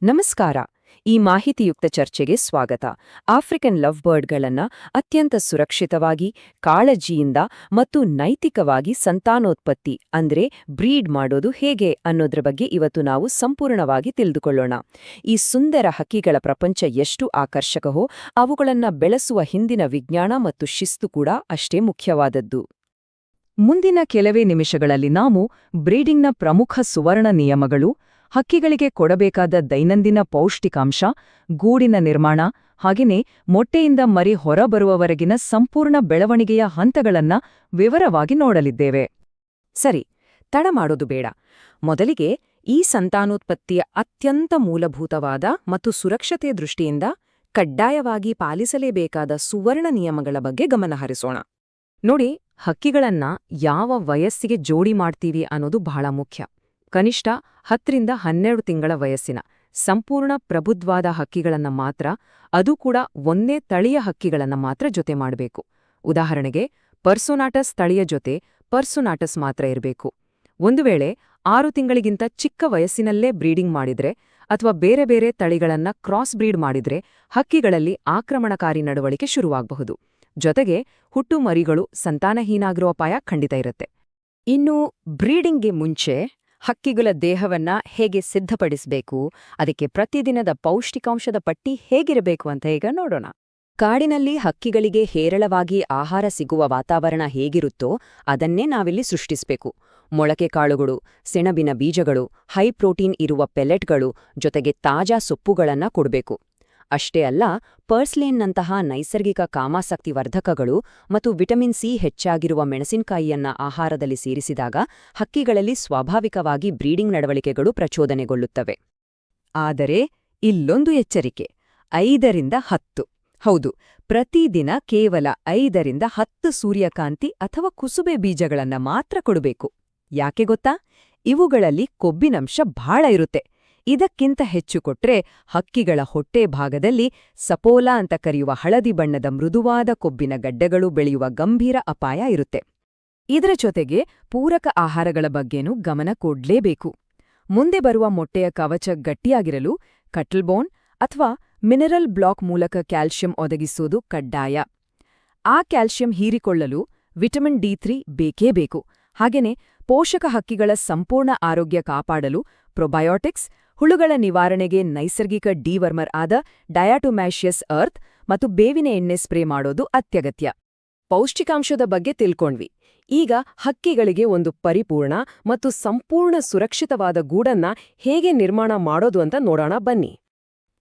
ನಮಸ್ಕಾರ. ಈ ಮಾಹಿತಿಯುಕ್ತ ಚರ್ಚೆಗೆ ಸ್ವಾಗತ. ಆಫ್ರಿಕನ್ ಲವ್ ಬರ್ಡ್ಗಳನ್ನ ಅತ್ಯಂತ ಸುರಕ್ಷಿತವಾಗಿ, ಕಾಳಜಿಯಿಂದ ಮತ್ತು ನೈತಿಕವಾಗಿ ಸಂತಾನೋತ್ಪತ್ತಿ ಅಂದ್ರೆ ಬ್ರೀಡ್ ಮಾಡೋದು ಹೇಗೆ ಅನ್ನೋದ್ರ ಬಗ್ಗೆ ಇವತ್ತು ನಾವು ಸಂಪೂರ್ಣವಾಗಿ ತಿಳಿದುಕೊಳ್ಳೋಣ. ಈ ಸುಂದರ ಹಕ್ಕಿಗಳ ಪ್ರಪಂಚ ಎಷ್ಟು ಆಕರ್ಷಕವೋ, ಅವುಗಳನ್ನ ಬೆಳೆಸುವ ಹಿಂದಿನ ವಿಜ್ಞಾನ ಮತ್ತು ಶಿಸ್ತು ಕೂಡ ಅಷ್ಟೇ ಮುಖ್ಯವಾದದ್ದು. ಮುಂದಿನ ಕೆಲವೇ ನಿಮಿಷಗಳಲ್ಲಿ ನಾವು ಬ್ರೀಡಿಂಗ್ನ ಪ್ರಮುಖ ಸುವರ್ಣ ನಿಯಮಗಳು, ಹಕ್ಕಿಗಳಿಗೆ ಕೊಡಬೇಕಾದ ದೈನಂದಿನ ಪೌಷ್ಟಿಕಾಂಶ, ಗೂಡಿನ ನಿರ್ಮಾಣ, ಹಾಗೆಯೇ ಮೊಟ್ಟೆಯಿಂದ ಮರಿ ಹೊರಬರುವವರೆಗಿನ ಸಂಪೂರ್ಣ ಬೆಳವಣಿಗೆಯ ಹಂತಗಳನ್ನ ವಿವರವಾಗಿ ನೋಡಲಿದ್ದೇವೆ. ಸರಿ, ತಡ ಮಾಡೋದು ಬೇಡ. ಮೊದಲಿಗೆ ಈ ಸಂತಾನೋತ್ಪತ್ತಿಯ ಅತ್ಯಂತ ಮೂಲಭೂತವಾದ ಮತ್ತು ಸುರಕ್ಷತೆಯ ದೃಷ್ಟಿಯಿಂದ ಕಡ್ಡಾಯವಾಗಿ ಪಾಲಿಸಲೇಬೇಕಾದ ಸುವರ್ಣ ನಿಯಮಗಳ ಬಗ್ಗೆ ಗಮನಹರಿಸೋಣ. ನೋಡಿ, ಹಕ್ಕಿಗಳನ್ನ ಯಾವ ವಯಸ್ಸಿಗೆ ಜೋಡಿ ಮಾಡ್ತೀವಿ ಅನ್ನೋದು ಬಹಳ ಮುಖ್ಯ. ಕನಿಷ್ಠ 10 ರಿಂದ 12 ತಿಂಗಳ ವಯಸ್ಸಿನ ಸಂಪೂರ್ಣ ಪ್ರಬುದ್ಧವಾದ ಹಕ್ಕಿಗಳನ್ನ ಮಾತ್ರ, ಅದು ಕೂಡ ಒಂದೇ ತಳಿಯ ಹಕ್ಕಿಗಳನ್ನ ಮಾತ್ರ ಜೊತೆ ಮಾಡಬೇಕು. ಉದಾಹರಣೆಗೆ, ಪರ್ಸೋನಾಟಸ್ ತಳಿಯ ಜೊತೆ ಪರ್ಸೋನಾಟಸ್ ಮಾತ್ರ ಇರಬೇಕು. ಒಂದು ವೇಳೆ 6 ತಿಂಗಳಿಗಿಂತ ಚಿಕ್ಕ ವಯಸ್ಸಿನಲ್ಲೇ ಬ್ರೀಡಿಂಗ್ ಮಾಡಿದ್ರೆ ಅಥವಾ ಬೇರೆ ಬೇರೆ ತಳಿಗಳನ್ನ ಕ್ರಾಸ್ ಬ್ರೀಡ್ ಮಾಡಿದ್ರೆ ಹಕ್ಕಿಗಳಲ್ಲಿ ಆಕ್ರಮಣಕಾರಿ ನಡವಳಿಕೆ ಶುರುವಾಗಬಹುದು. ಜೊತೆಗೆ ಹುಟ್ಟು ಮರಿಗಳು ಸಂತಾನಹೀನಾಗಿರೋ ಅಪಾಯ ಖಂಡಿತ ಇರುತ್ತೆ. ಇನ್ನು ಬ್ರೀಡಿಂಗ್ಗೆ ಮುಂಚೆ ಹಕ್ಕಿಗಳ ದೇಹವನ್ನ ಹೇಗೆ ಸಿದ್ಧಪಡಿಸಬೇಕು, ಅದಕ್ಕೆ ಪ್ರತಿದಿನದ ಪೌಷ್ಟಿಕಾಂಶದ ಪಟ್ಟಿ ಹೇಗಿರಬೇಕು ಅಂತ ಈಗ ನೋಡೋಣ. ಕಾಡಿನಲ್ಲಿ ಹಕ್ಕಿಗಳಿಗೆ ಹೇರಳವಾಗಿ ಆಹಾರ ಸಿಗುವ ವಾತಾವರಣ ಹೇಗಿರುತ್ತೋ ಅದನ್ನೇ ನಾವಿಲ್ಲಿ ಸೃಷ್ಟಿಸಬೇಕು. ಮೊಳಕೆ ಕಾಳುಗಳು, ಸೆಣಬಿನ ಬೀಜಗಳು, ಹೈ ಪ್ರೋಟೀನ್ ಇರುವ ಪೆಲೆಟ್ಗಳು, ಜೊತೆಗೆ ತಾಜಾ ಸೊಪ್ಪುಗಳನ್ನ ಕೊಡಬೇಕು. ಅಷ್ಟೇ ಅಲ್ಲ, ಪರ್ಸ್ಲೇನ್ನಂತಹ ನೈಸರ್ಗಿಕ ಕಾಮಾಸಕ್ತಿ ವರ್ಧಕಗಳು ಮತ್ತು ವಿಟಮಿನ್ ಸಿ ಹೆಚ್ಚಾಗಿರುವ ಮೆಣಸಿನಕಾಯಿಯನ್ನ ಆಹಾರದಲ್ಲಿ ಸೇರಿಸಿದಾಗ ಹಕ್ಕಿಗಳಲ್ಲಿ ಸ್ವಾಭಾವಿಕವಾಗಿ ಬ್ರೀಡಿಂಗ್ ನಡವಳಿಕೆಗಳು ಪ್ರಚೋದನೆಗೊಳ್ಳುತ್ತವೆ. ಆದರೆ ಇಲ್ಲೊಂದು ಎಚ್ಚರಿಕೆ: 5 ರಿಂದ 10. ಹೌದು, ಪ್ರತಿದಿನ ಕೇವಲ 5 ರಿಂದ 10 ಸೂರ್ಯಕಾಂತಿ ಅಥವಾ ಕುಸುಬೆ ಬೀಜಗಳನ್ನ ಮಾತ್ರ ಕೊಡಬೇಕು. ಯಾಕೆ ಗೊತ್ತಾ? ಇವುಗಳಲ್ಲಿ ಕೊಬ್ಬಿನಂಶ ಬಹಳ ಇರುತ್ತೆ. ಇದಕ್ಕಿಂತ ಹೆಚ್ಚು ಕೊಟ್ರೆ ಹಕ್ಕಿಗಳ ಹೊಟ್ಟೆ ಭಾಗದಲ್ಲಿ ಸಪೋಲಾ ಅಂತ ಕರೆಯುವ ಹಳದಿ ಬಣ್ಣದ ಮೃದುವಾದ ಕೊಬ್ಬಿನ ಗಡ್ಡೆಗಳು ಬೆಳೆಯುವ ಗಂಭೀರ ಅಪಾಯ ಇರುತ್ತೆ. ಇದರ ಜೊತೆಗೆ ಪೂರಕ ಆಹಾರಗಳ ಬಗ್ಗೆನೂ ಗಮನ ಕೊಡ್ಲೇಬೇಕು. ಮುಂದೆ ಬರುವ ಮೊಟ್ಟೆಯ ಕವಚ ಗಟ್ಟಿಯಾಗಿರಲು ಕಟಲ್ಬೋನ್ ಅಥವಾ ಮಿನರಲ್ ಬ್ಲಾಕ್ ಮೂಲಕ ಕ್ಯಾಲ್ಸಿಯಂ ಒದಗಿಸೋದು ಕಡ್ಡಾಯ. ಆ ಕ್ಯಾಲ್ಸಿಯಂ ಹೀರಿಕೊಳ್ಳಲು ವಿಟಮಿನ್ D3 ಬೇಕೇ ಬೇಕು. ಹಾಗೆಯೇ ಪೋಷಕ ಹಕ್ಕಿಗಳ ಸಂಪೂರ್ಣ ಆರೋಗ್ಯ ಕಾಪಾಡಲು ಪ್ರೊಬಯೋಟಿಕ್ಸ್, ಹುಳುಗಳ ನಿವಾರಣೆಗೆ ನೈಸರ್ಗಿಕ ಡಿವರ್ಮರ್ ಆದ ಡಯಾಟೊಮ್ಯಾಷಿಯಸ್ ಅರ್ತ್ ಮತ್ತು ಬೇವಿನ ಎಣ್ಣೆ ಸ್ಪ್ರೇ ಮಾಡೋದು ಅತ್ಯಗತ್ಯ. ಪೌಷ್ಟಿಕಾಂಶದ ಬಗ್ಗೆ ತಿಳ್ಕೊಂಡ್ವಿ. ಈಗ ಹಕ್ಕಿಗಳಿಗೆ ಒಂದು ಪರಿಪೂರ್ಣ ಮತ್ತು ಸಂಪೂರ್ಣ ಸುರಕ್ಷಿತವಾದ ಗೂಡನ್ನ ಹೇಗೆ ನಿರ್ಮಾಣ ಮಾಡೋದು ಅಂತ ನೋಡೋಣ ಬನ್ನಿ.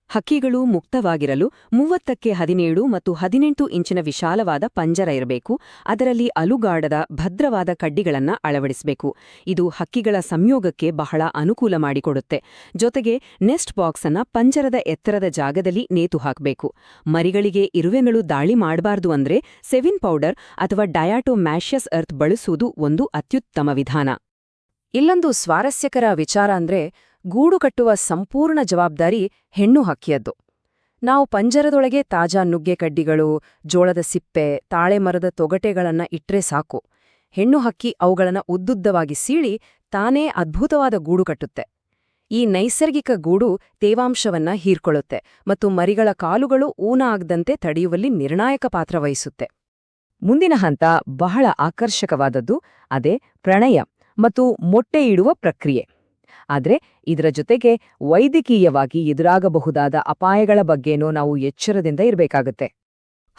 ಹಕ್ಕಿಗಳು ಮುಕ್ತವಾಗಿರಲು 30ಕ್ಕೆ 17 ಮತ್ತು 18 ಇಂಚಿನ ವಿಶಾಲವಾದ ಪಂಜರ ಇರಬೇಕು. ಅದರಲ್ಲಿ ಅಲುಗಾಡದ ಭದ್ರವಾದ ಕಡ್ಡಿಗಳನ್ನ ಅಳವಡಿಸಬೇಕು. ಇದು ಹಕ್ಕಿಗಳ ಸಂಯೋಗಕ್ಕೆ ಬಹಳ ಅನುಕೂಲ ಮಾಡಿಕೊಡುತ್ತೆ. ಜೊತೆಗೆ ನೆಸ್ಟ್ ಬಾಕ್ಸ್ ಅನ್ನ ಪಂಜರದ ಎತ್ತರದ ಜಾಗದಲ್ಲಿ ನೇತು ಹಾಕಬೇಕು. ಮರಿಗಳಿಗೆ ಇರುವೆಗಳು ದಾಳಿ ಮಾಡಬಾರ್ದು ಅಂದ್ರೆ ಸೆವಿನ್ ಪೌಡರ್ ಅಥವಾ ಡಯಾಟೊಮ್ಯಾಷಿಯಸ್ ಅರ್ತ್ ಬಳಸುವುದು ಒಂದು ಅತ್ಯುತ್ತಮ ವಿಧಾನ. ಇಲ್ಲೊಂದು ಸ್ವಾರಸ್ಯಕರ ವಿಚಾರ ಅಂದ್ರೆ, ಗೂಡು ಕಟ್ಟುವ ಸಂಪೂರ್ಣ ಜವಾಬ್ದಾರಿ ಹೆಣ್ಣು ಹಕ್ಕಿಯದ್ದು. ನಾವು ಪಂಜರದೊಳಗೆ ತಾಜಾ ನುಗ್ಗೆ ಕಡ್ಡಿಗಳು, ಜೋಳದ ಸಿಪ್ಪೆ, ತಾಳೆ ಮರದ ತೊಗಟೆಗಳನ್ನ ಇಟ್ರೆ ಸಾಕು. ಹೆಣ್ಣು ಹಕ್ಕಿ ಅವುಗಳನ್ನ ಉದ್ದುದ್ದವಾಗಿ ಸೀಳಿ ತಾನೇ ಅದ್ಭುತವಾದ ಗೂಡು ಕಟ್ಟುತ್ತೆ. ಈ ನೈಸರ್ಗಿಕ ಗೂಡು ತೇವಾಂಶವನ್ನ ಹೀರ್ಕೊಳ್ಳುತ್ತೆ ಮತ್ತು ಮರಿಗಳ ಕಾಲುಗಳು ಊನ ಆಗದಂತೆ ತಡೆಯುವಲ್ಲಿ ನಿರ್ಣಾಯಕ ಪಾತ್ರ ವಹಿಸುತ್ತೆ. ಮುಂದಿನ ಹಂತ ಬಹಳ ಆಕರ್ಷಕವಾದದ್ದು. ಅದೇ ಪ್ರಣಯ ಮತ್ತು ಮೊಟ್ಟೆ ಇಡುವ ಪ್ರಕ್ರಿಯೆ. ಆದರೆ ಇದರ ಜೊತೆಗೆ ವೈದ್ಯಕೀಯವಾಗಿ ಎದುರಾಗಬಹುದಾದ ಅಪಾಯಗಳ ಬಗ್ಗೆನೂ ನಾವು ಎಚ್ಚರದಿಂದ ಇರಬೇಕಾಗುತ್ತೆ.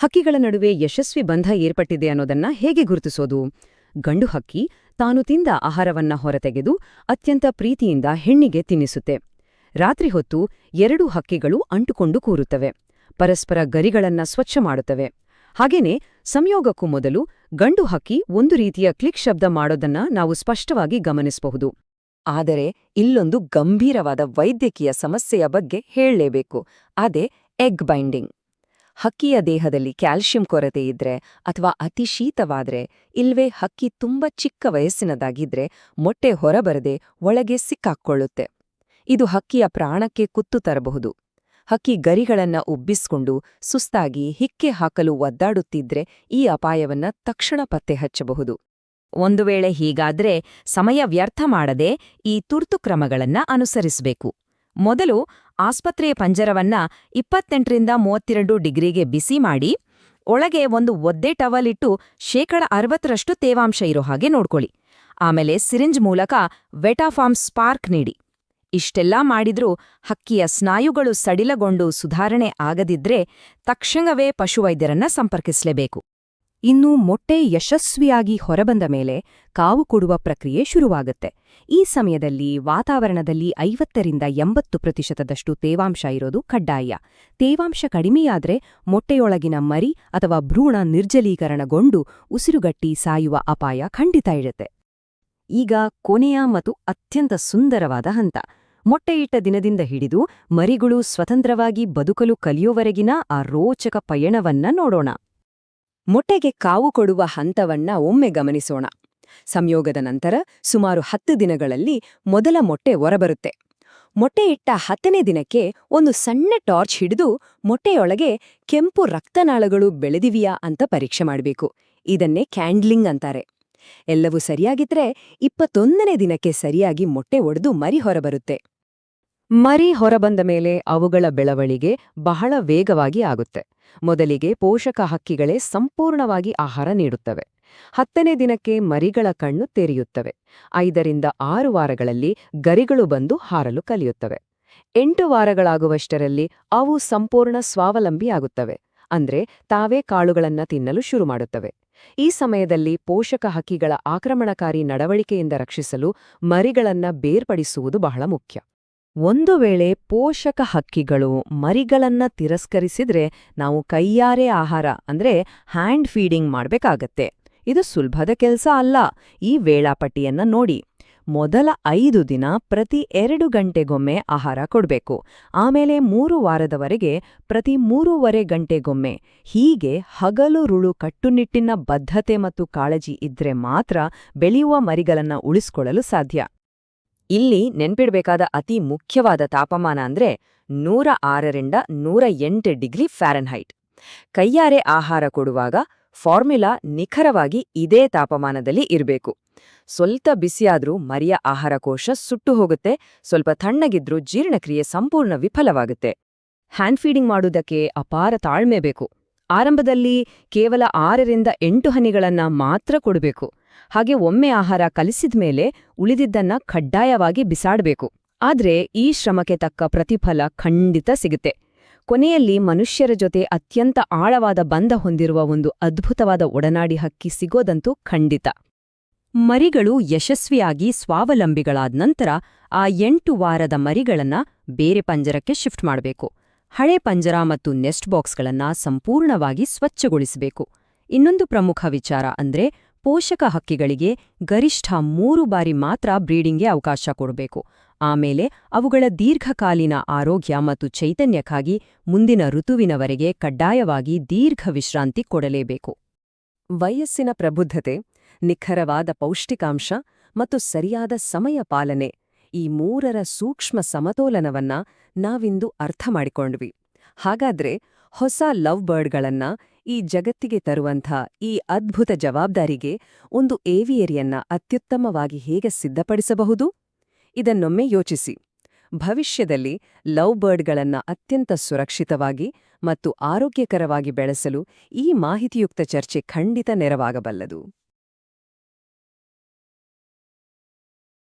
ಹಕ್ಕಿಗಳ ನಡುವೆ ಯಶಸ್ವಿ ಬಂಧ ಏರ್ಪಟ್ಟಿದೆ ಅನ್ನೋದನ್ನ ಹೇಗೆ ಗುರುತಿಸೋದು? ಗಂಡು ಹಕ್ಕಿ ತಾನು ತಿಂದ ಆಹಾರವನ್ನ ಹೊರತೆಗೆದು ಅತ್ಯಂತ ಪ್ರೀತಿಯಿಂದ ಹೆಣ್ಣಿಗೆ ತಿನ್ನಿಸುತ್ತೆ. ರಾತ್ರಿ ಹೊತ್ತು 2 ಹಕ್ಕಿಗಳು ಅಂಟುಕೊಂಡು ಕೂರುತ್ತವೆ, ಪರಸ್ಪರ ಗರಿಗಳನ್ನ ಸ್ವಚ್ಛ ಮಾಡುತ್ತವೆ. ಹಾಗೇನೆ ಸಂಯೋಗಕ್ಕೂ ಮೊದಲು ಗಂಡು ಹಕ್ಕಿ ಒಂದು ರೀತಿಯ ಕ್ಲಿಕ್ ಶಬ್ದ ಮಾಡೋದನ್ನ ನಾವು ಸ್ಪಷ್ಟವಾಗಿ ಗಮನಿಸಬಹುದು. ಆದರೆ ಇಲ್ಲೊಂದು ಗಂಭೀರವಾದ ವೈದ್ಯಕೀಯ ಸಮಸ್ಯೆಯ ಬಗ್ಗೆ ಹೇಳಲೇಬೇಕು. ಅದೇ ಎಗ್ ಬೈಂಡಿಂಗ್. ಹಕ್ಕಿಯ ದೇಹದಲ್ಲಿ ಕ್ಯಾಲ್ಸಿಯಂ ಕೊರತೆ ಇದ್ರೆ ಅಥವಾ ಅತಿ ಶೀತವಾದ್ರೆ, ಇಲ್ವೇ ಹಕ್ಕಿ ತುಂಬಾ ಚಿಕ್ಕ ವಯಸ್ಸಿನದಾಗಿದ್ರೆ ಮೊಟ್ಟೆ ಹೊರಬರದೆ ಒಳಗೆ ಸಿಕ್ಕಾಕ್ಕೊಳ್ಳುತ್ತೆ. ಇದು ಹಕ್ಕಿಯ ಪ್ರಾಣಕ್ಕೆ ಕುತ್ತು ತರಬಹುದು. ಹಕ್ಕಿ ಗರಿಗಳನ್ನ ಉಬ್ಬಿಸ್ಕೊಂಡು ಸುಸ್ತಾಗಿ ಹಿಕ್ಕೆ ಹಾಕಲು ಒದ್ದಾಡುತ್ತಿದ್ರೆ ಈ ಅಪಾಯವನ್ನ ತಕ್ಷಣ ಪತ್ತೆ ಹಚ್ಚಬಹುದು. ಒಂದು ವೇಳೆ ಹೀಗಾದ್ರೆ ಸಮಯ ವ್ಯರ್ಥ ಮಾಡದೆ ಈ ತುರ್ತು ಕ್ರಮಗಳನ್ನ ಅನುಸರಿಸಬೇಕು. ಮೊದಲು ಆಸ್ಪತ್ರೆಯ ಪಂಜರವನ್ನ 28ರಿಂದ 32 ಡಿಗ್ರಿಗೆ ಬಿಸಿ ಮಾಡಿ, ಒಳಗೆ ಒಂದು ಒದ್ದೆ ಟವಲ್ ಇಟ್ಟು 60% ತೇವಾಂಶ ಇರೋ ಹಾಗೆ ನೋಡ್ಕೊಳ್ಳಿ. ಆಮೇಲೆ ಸಿರಿಂಜ್ ಮೂಲಕ ವೆಟಾಫಾರ್ಮ್ ಸ್ಪಾರ್ಕ್ ನೀಡಿ. ಇಷ್ಟೆಲ್ಲಾ ಮಾಡಿದ್ರೂ ಹಕ್ಕಿಯ ಸ್ನಾಯುಗಳು ಸಡಿಲಗೊಂಡು ಸುಧಾರಣೆ ಆಗದಿದ್ರೆ ತಕ್ಷಣವೇ ಪಶುವೈದ್ಯರನ್ನ ಸಂಪರ್ಕಿಸಲೇಬೇಕು. ಇನ್ನು ಮೊಟ್ಟೆ ಯಶಸ್ವಿಯಾಗಿ ಹೊರಬಂದ ಮೇಲೆ ಕಾವು ಕೊಡುವ ಪ್ರಕ್ರಿಯೆ ಶುರುವಾಗುತ್ತೆ. ಈ ಸಮಯದಲ್ಲಿ ವಾತಾವರಣದಲ್ಲಿ 50ರಿಂದ 80% ತೇವಾಂಶ ಇರೋದು ಕಡ್ಡಾಯ. ತೇವಾಂಶ ಕಡಿಮೆಯಾದ್ರೆ ಮೊಟ್ಟೆಯೊಳಗಿನ ಮರಿ ಅಥವಾ ಭ್ರೂಣ ನಿರ್ಜಲೀಕರಣಗೊಂಡು ಉಸಿರುಗಟ್ಟಿ ಸಾಯುವ ಅಪಾಯ ಖಂಡಿತ ಇರುತ್ತೆ. ಈಗ ಕೊನೆಯ ಮತ್ತು ಅತ್ಯಂತ ಸುಂದರವಾದ ಹಂತ, ಮೊಟ್ಟೆಯಿಟ್ಟ ದಿನದಿಂದ ಹಿಡಿದು ಮರಿಗಳು ಸ್ವತಂತ್ರವಾಗಿ ಬದುಕಲು ಕಲಿಯೋವರೆಗಿನ ಆ ರೋಚಕ ಪಯಣವನ್ನ ನೋಡೋಣ. ಮೊಟ್ಟೆಗೆ ಕಾವು ಕೊಡುವ ಹಂತವನ್ನ ಒಮ್ಮೆ ಗಮನಿಸೋಣ. ಸಂಯೋಗದ ನಂತರ ಸುಮಾರು 10 ದಿನಗಳಲ್ಲಿ ಮೊದಲ ಮೊಟ್ಟೆ ಹೊರಬರುತ್ತೆ. ಮೊಟ್ಟೆಯಿಟ್ಟ 10ನೇ ದಿನಕ್ಕೆ ಒಂದು ಸಣ್ಣ ಟಾರ್ಚ್ ಹಿಡಿದು ಮೊಟ್ಟೆಯೊಳಗೆ ಕೆಂಪು ರಕ್ತನಾಳಗಳು ಬೆಳೆದಿವೆಯಾ ಅಂತ ಪರೀಕ್ಷೆ ಮಾಡಬೇಕು. ಇದನ್ನೇ ಕ್ಯಾಂಡ್ಲಿಂಗ್ ಅಂತಾರೆ. ಎಲ್ಲವೂ ಸರಿಯಾಗಿದ್ರೆ 21ನೇ ದಿನಕ್ಕೆ ಸರಿಯಾಗಿ ಮೊಟ್ಟೆ ಒಡೆದು ಮರಿ ಹೊರಬರುತ್ತೆ. ಮರಿ ಹೊರಬಂದ ಮೇಲೆ ಅವುಗಳ ಬೆಳವಣಿಗೆ ಬಹಳ ವೇಗವಾಗಿ ಆಗುತ್ತೆ. ಮೊದಲಿಗೆ ಪೋಷಕ ಹಕ್ಕಿಗಳೇ ಸಂಪೂರ್ಣವಾಗಿ ಆಹಾರ ನೀಡುತ್ತವೆ. 10ನೇ ದಿನಕ್ಕೆ ಮರಿಗಳ ಕಣ್ಣು ತೆರೆಯುತ್ತವೆ. 5ರಿಂದ 6 ವಾರಗಳಲ್ಲಿ ಗರಿಗಳು ಬಂದು ಹಾರಲು ಕಲಿಯುತ್ತವೆ. 8 ವಾರಗಳಾಗುವಷ್ಟರಲ್ಲಿ ಅವು ಸಂಪೂರ್ಣ ಸ್ವಾವಲಂಬಿಯಾಗುತ್ತವೆ. ಅಂದ್ರೆ ತಾವೇ ಕಾಳುಗಳನ್ನ ತಿನ್ನಲು ಶುರು ಮಾಡುತ್ತವೆ. ಈ ಸಮಯದಲ್ಲಿ ಪೋಷಕ ಹಕ್ಕಿಗಳ ಆಕ್ರಮಣಕಾರಿ ನಡವಳಿಕೆಯಿಂದ ರಕ್ಷಿಸಲು ಮರಿಗಳನ್ನ ಬೇರ್ಪಡಿಸುವುದು ಬಹಳ ಮುಖ್ಯ. ಒಂದು ವೇಳೆ ಪೋಷಕ ಹಕ್ಕಿಗಳು ಮರಿಗಳನ್ನ ತಿರಸ್ಕರಿಸಿದ್ರೆ ನಾವು ಕೈಯಾರೆ ಆಹಾರ ಅಂದ್ರೆ ಹ್ಯಾಂಡ್ ಫೀಡಿಂಗ್ ಮಾಡ್ಬೇಕಾಗತ್ತೆ. ಇದು ಸುಲಭದ ಕೆಲಸ ಅಲ್ಲ. ಈ ವೇಳಾಪಟ್ಟಿಯನ್ನ ನೋಡಿ. ಮೊದಲ 5 ದಿನ ಪ್ರತಿ 2 ಗಂಟೆಗೊಮ್ಮೆ ಆಹಾರ ಕೊಡ್ಬೇಕು. ಆಮೇಲೆ 3 ವಾರದವರೆಗೆ ಪ್ರತಿ 3.5 ಗಂಟೆಗೊಮ್ಮೆ. ಹೀಗೆ ಹಗಲು-ರುಳು ಕಟ್ಟುನಿಟ್ಟಿನ ಬದ್ಧತೆ ಮತ್ತು ಕಾಳಜಿ ಇದ್ರೆ ಮಾತ್ರ ಬೆಳೆಯುವ ಮರಿಗಳನ್ನ ಉಳಿಸ್ಕೊಳ್ಳಲು ಸಾಧ್ಯ. ಇಲ್ಲಿ ನೆನ್ಪಿಡ್ಬೇಕಾದ ಅತಿ ಮುಖ್ಯವಾದ ತಾಪಮಾನ ಅಂದ್ರೆ 106ರಿಂದ 108 ಡಿಗ್ರಿ ಫ್ಯಾರನ್ಹೈಟ್. ಕೈಯಾರೆ ಆಹಾರ ಕೊಡುವಾಗ ಫಾರ್ಮುಲಾ ನಿಖರವಾಗಿ ಇದೇ ತಾಪಮಾನದಲ್ಲಿ ಇರಬೇಕು. ಸ್ವಲ್ಪ ಬಿಸಿಯಾದ್ರೂ ಮರಿಯ ಆಹಾರಕೋಶ ಸುಟ್ಟು ಹೋಗುತ್ತೆ, ಸ್ವಲ್ಪ ತಣ್ಣಗಿದ್ರೂ ಜೀರ್ಣಕ್ರಿಯೆ ಸಂಪೂರ್ಣ ವಿಫಲವಾಗುತ್ತೆ. ಹ್ಯಾಂಡ್ ಫೀಡಿಂಗ್ ಮಾಡುವುದಕ್ಕೆ ಅಪಾರ ತಾಳ್ಮೆ ಬೇಕು. ಆರಂಭದಲ್ಲಿ ಕೇವಲ 6ರಿಂದ 8 ಹನಿಗಳನ್ನ ಮಾತ್ರ ಕೊಡಬೇಕು. ಹಾಗೆ ಒಮ್ಮೆ ಆಹಾರ ಕಲಿಸಿದ್ಮೇಲೆ ಉಳಿದಿದ್ದನ್ನ ಕಡ್ಡಾಯವಾಗಿ ಬಿಸಾಡಬೇಕು. ಆದ್ರೆ ಈ ಶ್ರಮಕ್ಕೆ ತಕ್ಕ ಪ್ರತಿಫಲ ಖಂಡಿತ ಸಿಗುತ್ತೆ. ಕೊನೆಯಲ್ಲಿ ಮನುಷ್ಯರ ಜೊತೆ ಅತ್ಯಂತ ಆಳವಾದ ಬಂಧ ಹೊಂದಿರುವ ಒಂದು ಅದ್ಭುತವಾದ ಒಡನಾಡಿ ಹಕ್ಕಿ ಸಿಗೋದಂತೂ ಖಂಡಿತ. ಮರಿಗಳು ಯಶಸ್ವಿಯಾಗಿ ಸ್ವಾವಲಂಬಿಗಳಾದ ನಂತರ ಆ 8 ವಾರದ ಮರಿಗಳನ್ನ ಬೇರೆ ಪಂಜರಕ್ಕೆ ಶಿಫ್ಟ್ ಮಾಡಬೇಕು. ಹಳೆ ಪಂಜರ ಮತ್ತು ನೆಸ್ಟ್ ಬಾಕ್ಸ್ಗಳನ್ನ ಸಂಪೂರ್ಣವಾಗಿ ಸ್ವಚ್ಛಗೊಳಿಸಬೇಕು. ಇನ್ನೊಂದು ಪ್ರಮುಖ ವಿಚಾರ ಅಂದ್ರೆ ಪೋಷಕ ಹಕ್ಕಿಗಳಿಗೆ ಗರಿಷ್ಠ 3 ಬಾರಿ ಮಾತ್ರ ಬ್ರೀಡಿಂಗ್ಗೆ ಅವಕಾಶ ಕೊಡಬೇಕು. ಆಮೇಲೆ ಅವುಗಳ ದೀರ್ಘಕಾಲೀನ ಆರೋಗ್ಯ ಮತ್ತು ಚೈತನ್ಯಕ್ಕಾಗಿ ಮುಂದಿನ ಋತುವಿನವರೆಗೆ ಕಡ್ಡಾಯವಾಗಿ ದೀರ್ಘ ವಿಶ್ರಾಂತಿ ಕೊಡಲೇಬೇಕು. ವಯಸ್ಸಿನ ಪ್ರಬುದ್ಧತೆ, ನಿಖರವಾದ ಪೌಷ್ಟಿಕಾಂಶ ಮತ್ತು ಸರಿಯಾದ ಸಮಯ ಪಾಲನೆ, ಈ 3ರ ಸೂಕ್ಷ್ಮ ಸಮತೋಲನವನ್ನ ನಾವಿಂದು ಅರ್ಥ ಮಾಡಿಕೊಂಡ್ವಿ. ಹಾಗಾದ್ರೆ ಹೊಸ ಲವ್ ಬರ್ಡ್ಗಳನ್ನ ಈ ಜಗತ್ತಿಗೆ ತರುವಂಥ ಈ ಅದ್ಭುತ ಜವಾಬ್ದಾರಿಗೆ ಒಂದು ಏವಿಯರಿಯನ್ನ ಅತ್ಯುತ್ತಮವಾಗಿ ಹೇಗೆ ಸಿದ್ಧಪಡಿಸಬಹುದು? ಇದನ್ನೊಮ್ಮೆ ಯೋಚಿಸಿ. ಭವಿಷ್ಯದಲ್ಲಿ ಲವ್ ಬರ್ಡ್ಗಳನ್ನ ಅತ್ಯಂತ ಸುರಕ್ಷಿತವಾಗಿ ಮತ್ತು ಆರೋಗ್ಯಕರವಾಗಿ ಬೆಳೆಸಲು ಈ ಮಾಹಿತಿಯುಕ್ತ ಚರ್ಚೆ ಖಂಡಿತ ನೆರವಾಗಬಲ್ಲದು.